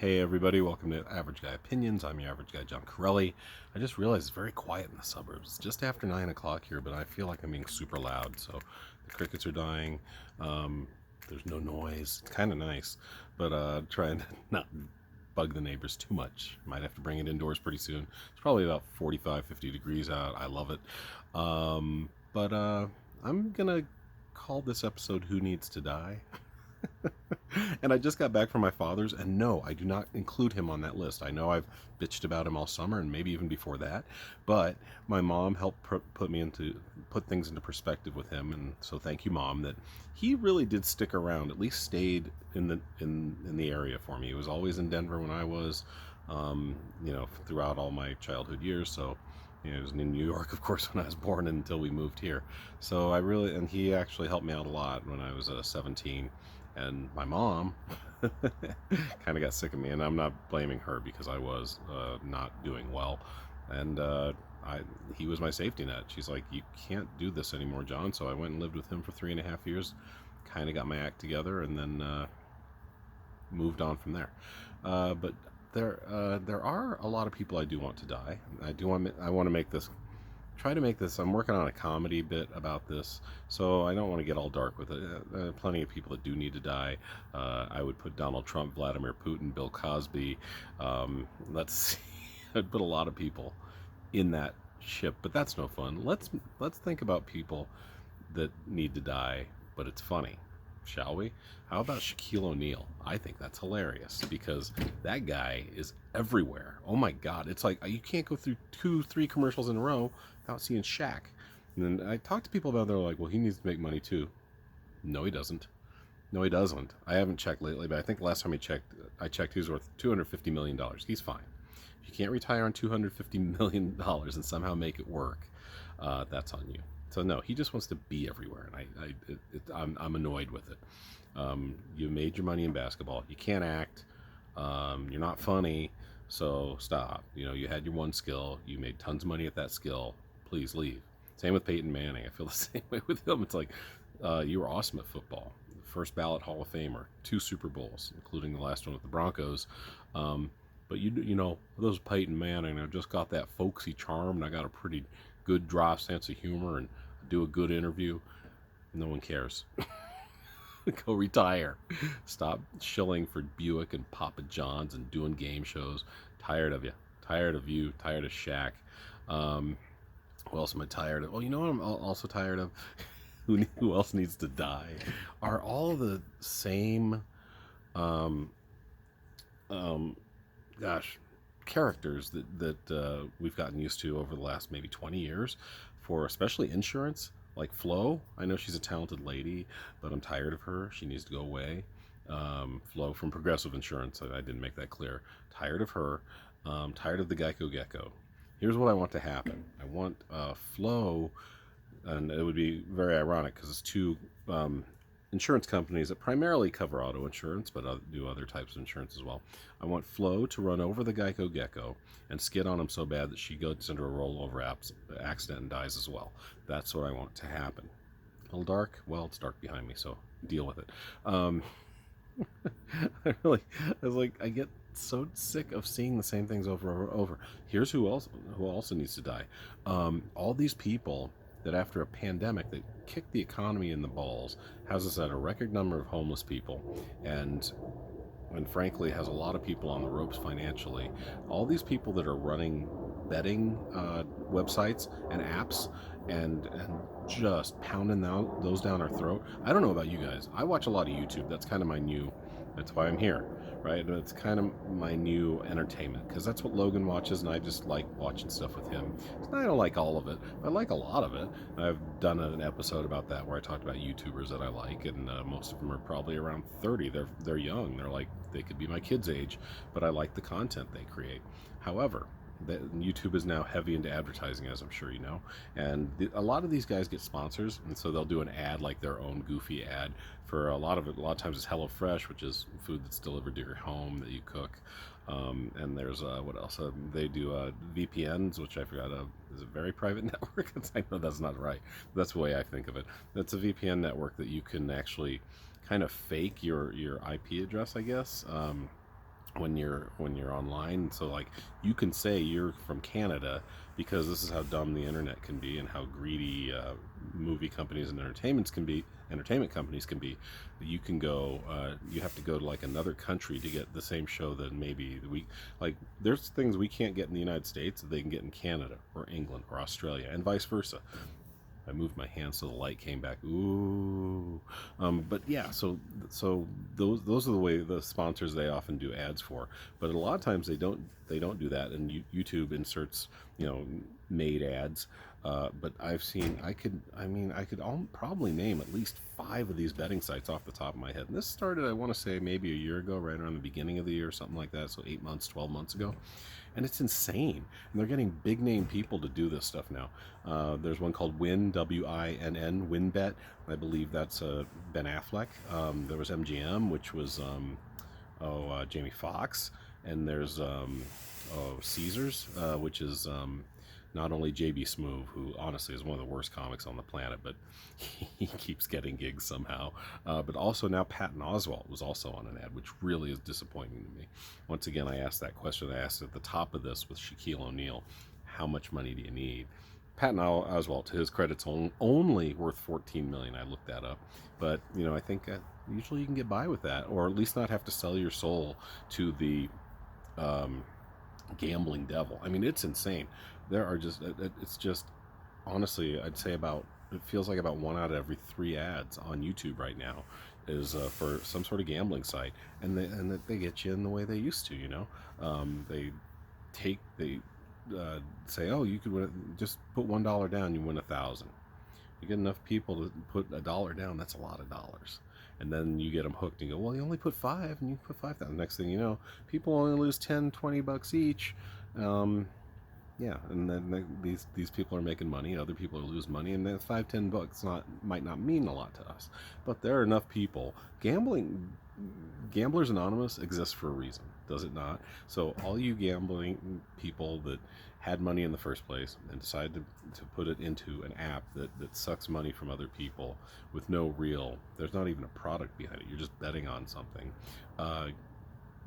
Hey everybody, welcome to Average Guy Opinions. I'm your average guy, John Corelli. I just realized it's very quiet in the suburbs. It's just after 9 o'clock here, but I feel like I'm being super loud. So the crickets are dying. Um, there's no noise. It's kind of nice, but trying to not bug the neighbors too much. Might have to bring it indoors pretty soon. It's probably about 45, 50 degrees out. I love it. But I'm going to call this episode Who Needs to Die? And I just got back from my father's, and no, I do not include him on that list. I know I've bitched about him all summer, and maybe even before that, but my mom helped put things into perspective with him, and so thank you, Mom. That he really did stick around, at least stayed in the area for me. He was always in Denver when I was, throughout all my childhood years. So he was in New York, of course, when I was born until we moved here. So and he actually helped me out a lot when I was 17. And my mom kind of got sick of me, and I'm not blaming her because I was not doing well. And he was my safety net. She's like, you can't do this anymore, John. So I went and lived with him for 3.5 years, kind of got my act together, and then moved on from there. But there are a lot of people I do want to die. I want to make this try to make this. I'm working on a comedy bit about this, so I don't want to get all dark with it. Plenty of people that do need to die. I would put Donald Trump, Vladimir Putin, Bill Cosby. Let's see. I'd put a lot of people in that ship, but that's no fun. Let's think about people that need to die, but it's funny. Shall we? How about Shaquille O'Neal? I think that's hilarious because that guy is everywhere. Oh my God. It's like you can't go through 2, 3 commercials in a row without seeing Shaq. And then I talk to people about it, they're like, well, he needs to make money too. No, he doesn't. No, he doesn't. I haven't checked lately, but I think last time I checked, he's worth $250 million. He's fine. If you can't retire on $250 million and somehow make it work, that's on you. So no, he just wants to be everywhere, and I'm annoyed with it. You made your money in basketball. You can't act. You're not funny, so stop. You had your one skill. You made tons of money at that skill. Please leave. Same with Peyton Manning. I feel the same way with him. It's like you were awesome at football. First ballot Hall of Famer, 2 Super Bowls, including the last one with the Broncos. But those Peyton Manning, I just got that folksy charm, and I got a pretty good dry sense of humor, and do a good interview. No one cares. Go retire. Stop shilling for Buick and Papa John's and doing game shows. Tired of you. Tired of you. Tired of Shaq. Who else am I tired of? Well, you know what I'm also tired of? Who else needs to die? Are all the same um, gosh, characters that we've gotten used to over the last maybe 20 years for especially insurance, like Flo. I know she's a talented lady, but I'm tired of her. She needs to go away. Flo from Progressive Insurance. I didn't make that clear. Tired of her. Tired of the Geico Gecko. Here's what I want to happen. I want Flo, and it would be very ironic because it's two insurance companies that primarily cover auto insurance, but do other types of insurance as well. I want Flo to run over the Geico Gecko and skid on him so bad that she goes into a rollover accident and dies as well. That's what I want to happen. A little dark? Well, it's dark behind me, so deal with it. I get so sick of seeing the same things over and over. Here's who also needs to die. All these people that after a pandemic that kicked the economy in the balls, has us at a record number of homeless people, and frankly has a lot of people on the ropes financially. All these people that are running betting websites and apps and just pounding those down our throat. I don't know about you guys. I watch a lot of YouTube. That's why I'm here, right? It's kind of my new entertainment because that's what Logan watches, and I just like watching stuff with him. I don't like all of it. I like a lot of it. I've done an episode about that where I talked about YouTubers that I like, and most of them are probably around 30. They're young. They could be my kids' age, but I like the content they create. However, YouTube is now heavy into advertising, as I'm sure you know, and a lot of these guys get sponsors, and so they'll do an ad, like their own goofy ad for a lot of it. A lot of times it's HelloFresh, which is food that's delivered to your home that you cook. And there's what else? They do VPNs, which I forgot. Is a very private network. I know that's not right. That's the way I think of it. That's a VPN network that you can actually kind of fake your IP address, I guess. when you're online. So like you can say you're from Canada because this is how dumb the internet can be and how greedy movie companies and entertainment companies can be. You can go you have to go to like another country to get the same show that maybe we like. There's things we can't get in the United States that they can get in Canada or England or Australia and vice versa. I moved my hand so the light came back. Ooh, but yeah. So those are the way the sponsors they often do ads for. But a lot of times they don't do that, and YouTube inserts made ads. But I've seen I could probably name at least 5 of these betting sites off the top of my head. And this started, I want to say, maybe a year ago, right around the beginning of the year, something like that. So 8 months, 12 months ago, and it's insane. And they're getting big name people to do this stuff now. There's one called Win, WINN, WinBet. I believe that's Ben Affleck. There was MGM, which was Jamie Foxx, and there's Caesars, which is not only JB Smoove, who honestly is one of the worst comics on the planet, but he keeps getting gigs somehow. But also now Patton Oswalt was also on an ad, which really is disappointing to me. Once again, I asked that question I asked at the top of this with Shaquille O'Neal: how much money do you need? Patton Oswalt, to his credit's only worth 14 million. I looked that up, but I think usually you can get by with that, or at least not have to sell your soul to the um, gambling devil. I mean, it's insane. It's just, honestly, I'd say it feels like about 1 out of every 3 ads on YouTube right now is for some sort of gambling site, and they get you in the way they used to. They say, oh, you could just put $1 down, you win 1,000. You get enough people to put $1 down, that's a lot of dollars. And then you get them hooked and you go, well, you only put 5 and you put 5,000. Next thing you know, people only lose 10, $20 each. Yeah, and then these people are making money, and other people are losing money, and that $5, $10 might not mean a lot to us, but there are enough people. Gamblers Anonymous exists for a reason, does it not? So all you gambling people that had money in the first place and decided to put it into an app that sucks money from other people with there's not even a product behind it. You're just betting on something.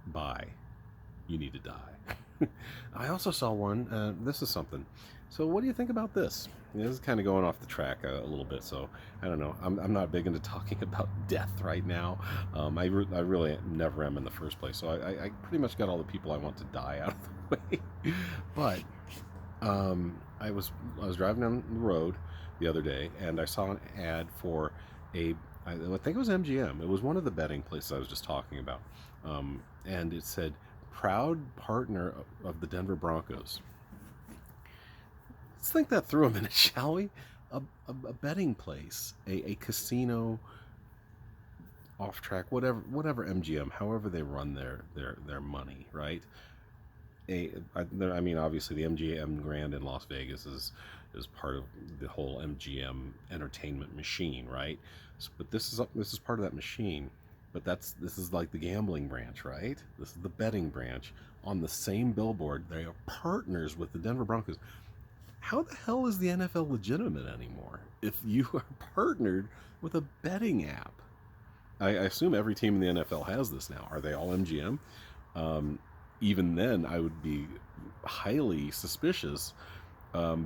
Buy. You need to die. I also saw one. This is something. So, what do you think about this? This is kind of going off the track a little bit. So, I don't know. I'm not big into talking about death right now. I really never am in the first place. So, I pretty much got all the people I want to die out of the way. But I was driving down the road the other day, and I saw an ad for I think it was MGM. It was one of the betting places I was just talking about, and it said, proud partner of the Denver Broncos. Let's think that through a minute, shall we? A betting place, a casino, off track, whatever MGM, however they run their money, right? I mean, obviously the MGM Grand in Las Vegas is part of the whole MGM entertainment machine, right? But this is part of that machine. But this is like the gambling branch, right? This is the betting branch. On the same billboard, they are partners with the Denver Broncos. How the hell is the NFL legitimate anymore if you are partnered with a betting app? I assume every team in the NFL has this now. Are they all MGM? Even then, I would be highly suspicious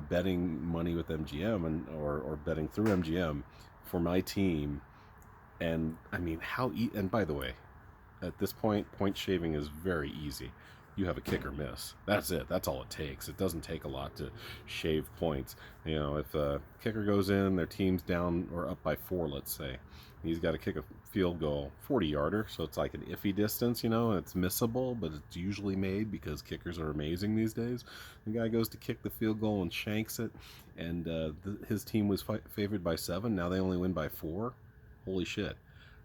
betting money with MGM or betting through MGM for my team. And I mean, and by the way, at this point shaving is very easy. You have a kick or miss. That's it. That's all it takes. It doesn't take a lot to shave points. If a kicker goes in, their team's down or up by 4, let's say. He's got to kick a field goal, 40-yarder, so it's like an iffy distance, it's missable, but it's usually made because kickers are amazing these days. The guy goes to kick the field goal and shanks it, and his team was favored by 7. Now they only win by 4. Holy shit,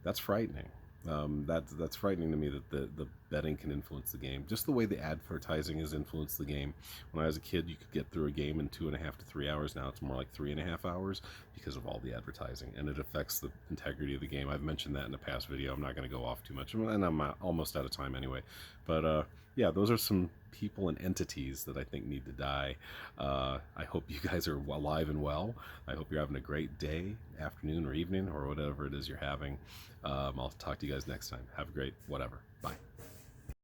that's frightening. That's frightening to me that the betting can influence the game. Just the way the advertising has influenced the game. When I was a kid, you could get through a game in 2.5 to 3 hours. Now it's more like 3.5 hours because of all the advertising, and it affects the integrity of the game. I've mentioned that in a past video. I'm not going to go off too much, and I'm almost out of time anyway. But yeah, those are some people and entities that I think need to die. I hope you guys are alive and well. I hope you're having a great day, afternoon, or evening, or whatever it is you're having. I'll talk to you guys next time. Have a great whatever. Bye.